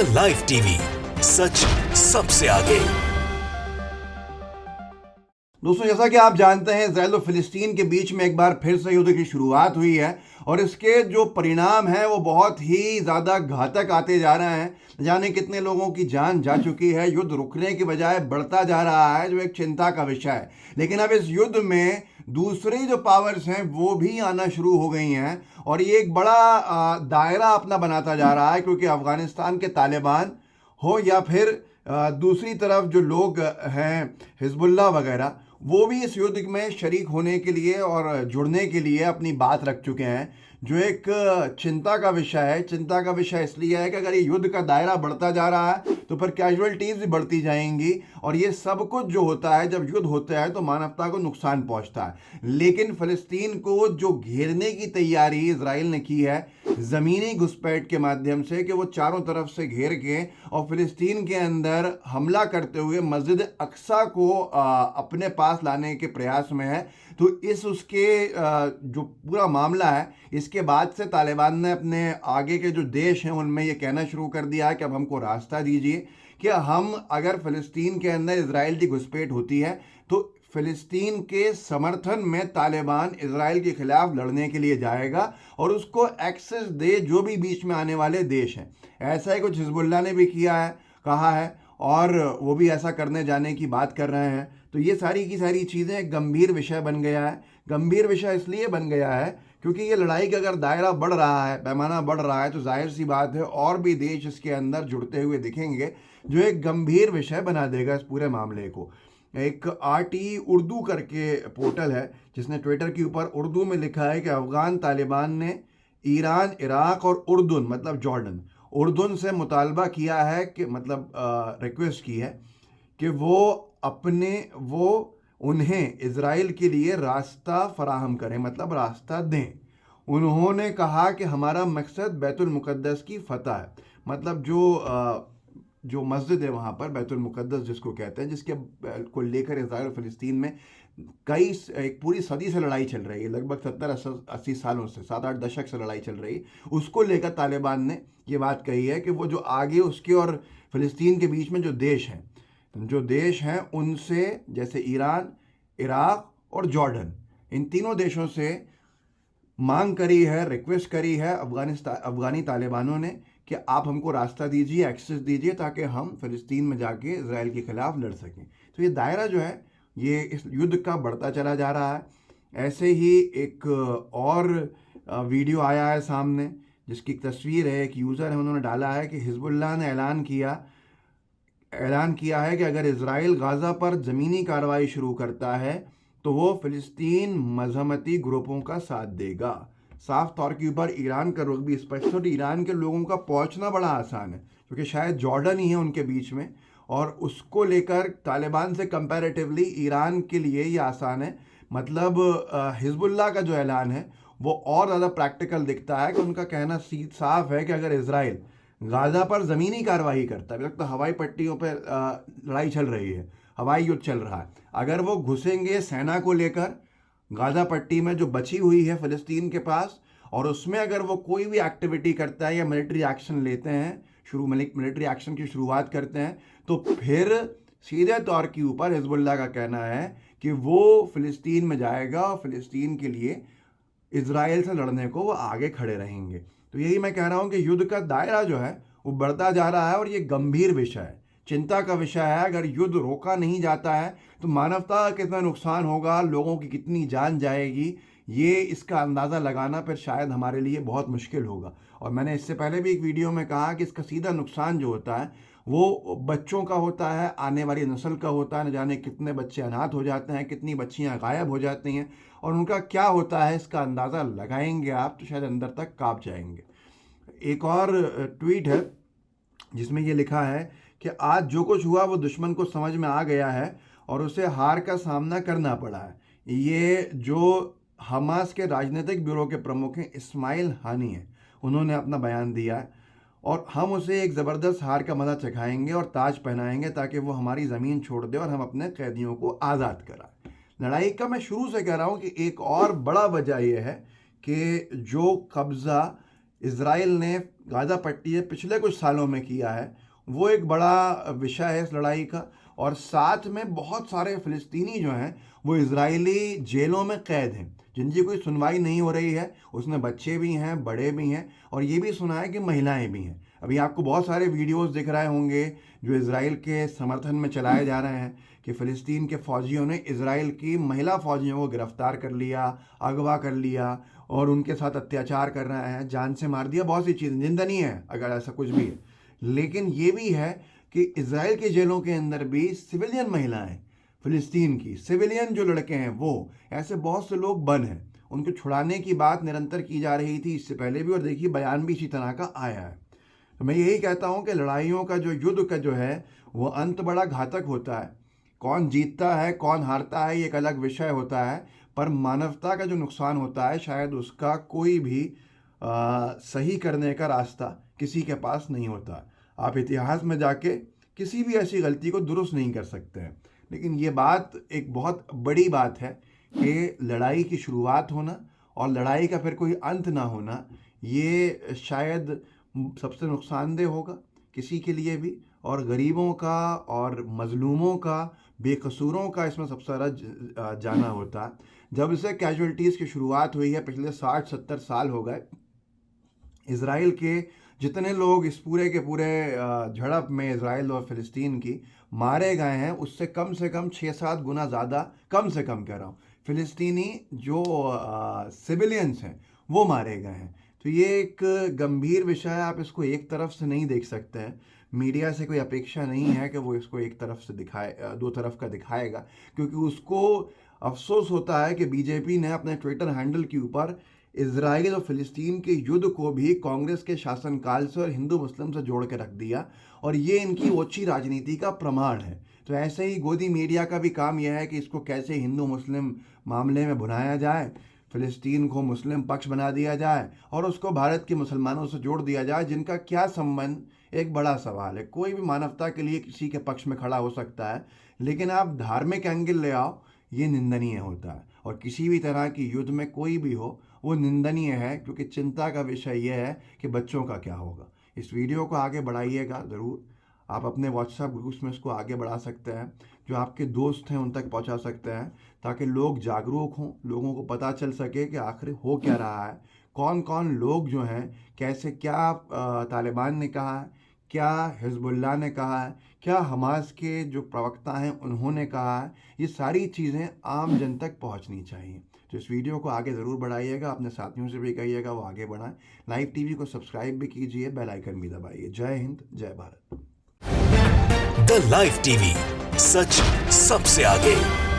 India live TV, सच सबसे आगे। दोस्तों, जैसा कि आप जानते हैं, इजराइल और फिलिस्तीन के बीच में एक बार फिर से युद्ध की शुरुआत हुई है और इसके जो परिणाम हैं वो बहुत ही ज़्यादा घातक आते जा रहे हैं। न जाने कितने लोगों की जान जा चुकी है। युद्ध रुकने की बजाय बढ़ता जा रहा है, जो एक चिंता का विषय है। लेकिन अब इस युद्ध में दूसरी जो पावर्स हैं वो भी आना शुरू हो गई हैं और ये एक बड़ा दायरा अपना बनाता जा रहा है, क्योंकि अफगानिस्तान के तालिबान हो या फिर दूसरी तरफ जो लोग हैं हिजबुल्लाह वगैरह, वो भी इस युद्ध में शरीक होने के लिए और जुड़ने के लिए अपनी बात रख चुके हैं, जो एक चिंता का विषय है। चिंता का विषय इसलिए है कि अगर ये युद्ध का दायरा बढ़ता जा रहा है तो फिर कैजुअलिटीज़ भी बढ़ती जाएंगी और ये सब कुछ जो होता है, जब युद्ध होता है तो मानवता को नुकसान पहुंचता है। लेकिन फ़लस्तीन को जो घेरने की तैयारी इजराइल ने की है ज़मीनी घुसपैठ के माध्यम से, कि वो चारों तरफ से घेर के और फ़लस्तीन के अंदर हमला करते हुए मस्जिद अक्सा को अपने पास लाने के प्रयास में है, तो उसके जो पूरा मामला है, इसके बाद से तालिबान ने अपने आगे के जो देश हैं उनमें ये कहना शुरू कर दिया है कि अब हमको रास्ता दीजिए कि हम, अगर फ़लस्तीन के अंदर इजराइल की घुसपैठ होती है तो फ़लस्तीन के समर्थन में तालिबान इजराइल के खिलाफ लड़ने के लिए जाएगा और उसको एक्सेस दे जो भी बीच में आने वाले देश हैं। ऐसा ही कुछ हिजबुल्लाह ने भी किया है, कहा है, और वो भी ऐसा करने जाने की बात कर रहे हैं। तो ये सारी की सारी चीज़ें एक गंभीर विषय बन गया है। गंभीर विषय इसलिए बन गया है क्योंकि ये लड़ाई का अगर दायरा बढ़ रहा है, पैमाना बढ़ रहा है, तो जाहिर सी बात है और भी देश इसके अंदर जुड़ते हुए दिखेंगे, जो एक गंभीर विषय बना देगा इस पूरे मामले को। एक RT उर्दू करके पोर्टल है जिसने ट्विटर के ऊपर उर्दू में लिखा है कि अफ़गान तालिबान ने ईरान, इराक़ और उर्दून, मतलब जॉर्डन, उर्दून से मुतालबा किया है कि, मतलब रिक्वेस्ट की है कि वो उन्हें इजराइल के लिए रास्ता फराहम करें, मतलब रास्ता दें। उन्होंने कहा कि हमारा मकसद बैतुल मुक़द्दस की फ़तह है, मतलब जो मस्जिद है वहाँ पर, बैतुल मुक़द्दस जिसको कहते हैं, जिसके को लेकर इजराइल और फ़लस्तीन में एक पूरी सदी से लड़ाई चल रही है, लगभग 70-80 सालों से, 7-8 दशक से लड़ाई चल रही है। उसको लेकर तालिबान ने ये बात कही है कि वो जो आगे उसके और फ़लस्तीन के बीच में जो देश हैं उनसे, जैसे ईरान, इराक़ और जॉर्डन, इन तीनों देशों से मांग करी है, रिक्वेस्ट करी है अफ़गानी तालिबानों ने कि आप हमको रास्ता दीजिए, एक्सेस दीजिए, ताकि हम फ़लस्तीन में जाके इजराइल के ख़िलाफ़ लड़ सकें। तो ये दायरा जो है ये इस युद्ध का बढ़ता चला जा रहा है। ऐसे ही एक और वीडियो आया है सामने, जिसकी तस्वीर है, एक यूज़र है, उन्होंने डाला है कि हिजबुल्लाह ने ऐलान किया है कि अगर इजराइल गाज़ा पर ज़मीनी कार्रवाई शुरू करता है तो वो फ़लस्तीन मज़हमती ग्रुपों का साथ देगा। साफ तौर के ऊपर ईरान का रुख भी स्पष्ट है। ईरान के लोगों का पहुंचना बड़ा आसान है क्योंकि शायद जॉर्डन ही है उनके बीच में, और उसको लेकर तालिबान से कंपैरेटिवली ईरान के लिए ये आसान है। मतलब हिजबुल्लाह का जो ऐलान है वो और ज़्यादा प्रैक्टिकल दिखता है कि उनका कहना साफ है कि अगर इजराइल गाज़ा पर ज़मीनी कार्रवाई करता है, अभी तक तो हवाई पट्टियों पर लड़ाई चल रही है, हवाई युद्ध चल रहा है, अगर वो घुसेंगे सेना को लेकर गाज़ा पट्टी में जो बची हुई है फ़लस्तीन के पास, और उसमें अगर वो कोई भी एक्टिविटी करता है या मिलिट्री एक्शन लेते हैं, मिलिट्री एक्शन की शुरुआत करते हैं, तो फिर सीधे तौर के ऊपर हिजबुल्लाह का कहना है कि वो फ़लस्तीन में जाएगा और फ़लस्तीन के लिए इजराइल से लड़ने को वो आगे खड़े रहेंगे। तो यही मैं कह रहा हूँ कि युद्ध का दायरा जो है वो बढ़ता जा रहा है और ये गंभीर विषय है, चिंता का विषय है। अगर युद्ध रोका नहीं जाता है तो मानवता का कितना नुकसान होगा, लोगों की कितनी जान जाएगी, ये इसका अंदाज़ा लगाना फिर शायद हमारे लिए बहुत मुश्किल होगा। और मैंने इससे पहले भी एक वीडियो में कहा कि इसका सीधा नुकसान जो होता है वो बच्चों का होता है, आने वाली नस्ल का होता है। न जाने कितने बच्चे अनाथ हो जाते हैं, कितनी बच्चियां गायब हो जाती हैं, और उनका क्या होता है इसका अंदाज़ा लगाएंगे आप तो शायद अंदर तक काँप जाएंगे। एक और ट्वीट है जिसमें ये लिखा है कि आज जो कुछ हुआ वो दुश्मन को समझ में आ गया है और उसे हार का सामना करना पड़ा है। ये जो हमास के राजनीतिक ब्यूरो के प्रमुख हैं इस्माइल हानी हैं, उन्होंने अपना बयान दिया है, और हम उसे एक ज़बरदस्त हार का मज़ा चखाएंगे और ताज पहनाएंगे ताकि वो हमारी ज़मीन छोड़ दे और हम अपने कैदियों को आज़ाद कराएं। लड़ाई का मैं शुरू से कह रहा हूँ कि एक और बड़ा वजह यह है कि जो कब्ज़ा इज़राइल ने गाज़ा पट्टी में पिछले कुछ सालों में किया है, वो एक बड़ा विषय है इस लड़ाई का। और साथ में बहुत सारे फ़िलिस्तीनी जो हैं वो इज़राइली जेलों में कैद हैं, जिनकी कोई सुनवाई नहीं हो रही है। उसमें बच्चे भी हैं, बड़े भी हैं, और ये भी सुना है कि महिलाएं भी हैं। अभी आपको बहुत सारे वीडियोस दिख रहे होंगे जो इज़राइल के समर्थन में चलाए जा रहे हैं कि फ़िलिस्तीन के फ़ौजियों ने इज़राइल की महिला फ़ौजियों को गिरफ़्तार कर लिया, अगवा कर लिया और उनके साथ अत्याचार कर रहे हैं, जान से मार दिया। बहुत सी चीज़ें निंदनीय है अगर ऐसा कुछ भी है। लेकिन ये भी है कि इज़राइल के जेलों के अंदर भी सिविलियन महिलाएं, फ़िलिस्तीन की सिविलियन जो लड़के हैं, वो ऐसे बहुत से लोग बंद हैं। उनको छुड़ाने की बात निरंतर की जा रही थी इससे पहले भी, और देखिए बयान भी इसी तरह का आया है। तो मैं यही कहता हूँ कि लड़ाइयों का जो युद्ध का जो है वो अंत बड़ा घातक होता है। कौन जीतता है कौन हारता है ये एक अलग विषय होता है, पर मानवता का जो नुकसान होता है शायद उसका कोई भी सही करने का रास्ता किसी के पास नहीं होता। आप इतिहास में जाके किसी भी ऐसी गलती को दुरुस्त नहीं कर सकते हैं। लेकिन ये बात एक बहुत बड़ी बात है कि लड़ाई की शुरुआत होना और लड़ाई का फिर कोई अंत ना होना, ये शायद सबसे नुकसानदेह होगा किसी के लिए भी, और गरीबों का और मजलूमों का, बेकसूरों का इसमें सबसे ज़्यादा जाना होता है। जब से कैजुअल्टीज़ की शुरुआत हुई है, पिछले 60-70 साल हो गए, इज़राइल के जितने लोग इस पूरे के पूरे झड़प में इज़राइल और फ़िलिस्तीन की मारे गए हैं, उससे कम से कम 6-7 गुना ज़्यादा, कम से कम कह रहा हूँ, फ़िलिस्तीनी जो सिविलियंस हैं वो मारे गए हैं। तो ये एक गंभीर विषय है, आप इसको एक तरफ से नहीं देख सकते हैं। मीडिया से कोई अपेक्षा नहीं है कि वो इसको एक तरफ से दिखाए, दो तरफ का दिखाएगा, क्योंकि उसको अफसोस होता है कि बीजेपी ने अपने ट्विटर हैंडल के ऊपर इज़राइल और फ़िलिस्तीन के युद्ध को भी कांग्रेस के शासनकाल से और हिंदू मुस्लिम से जोड़ के रख दिया, और ये इनकी ओछी राजनीति का प्रमाण है। तो ऐसे ही गोदी मीडिया का भी काम यह है कि इसको कैसे हिंदू मुस्लिम मामले में भुनाया जाए, फ़िलिस्तीन को मुस्लिम पक्ष बना दिया जाए और उसको भारत के मुसलमानों से जोड़ दिया जाए, जिनका क्या संबंध एक बड़ा सवाल है। कोई भी मानवता के लिए किसी के पक्ष में खड़ा हो सकता है, लेकिन आप धार्मिक एंगल ले आओ, ये निंदनीय होता है। और किसी भी तरह की युद्ध में कोई भी हो वो निंदनीय है, क्योंकि चिंता का विषय यह है कि बच्चों का क्या होगा। इस वीडियो को आगे बढ़ाइएगा ज़रूर। आप अपने व्हाट्सएप ग्रुप्स में इसको आगे बढ़ा सकते हैं, जो आपके दोस्त हैं उन तक पहुंचा सकते हैं, ताकि लोग जागरूक हों, लोगों को पता चल सके कि आखिर हो क्या रहा है, कौन कौन लोग जो हैं, कैसे, क्या तालिबान ने कहा है, क्या हिजबुल्लाह ने कहा है, क्या हमास के जो प्रवक्ता हैं उन्होंने कहा है। ये सारी चीज़ें आम जन तक पहुंचनी चाहिए। तो इस वीडियो को आगे ज़रूर बढ़ाइएगा, अपने साथियों से भी कहिएगा वो आगे बढ़ाएं। लाइव टीवी को सब्सक्राइब भी कीजिए, बेल आइकन भी दबाइए। जय हिंद, जय भारत। द लाइव टीवी, सच सबसे आगे।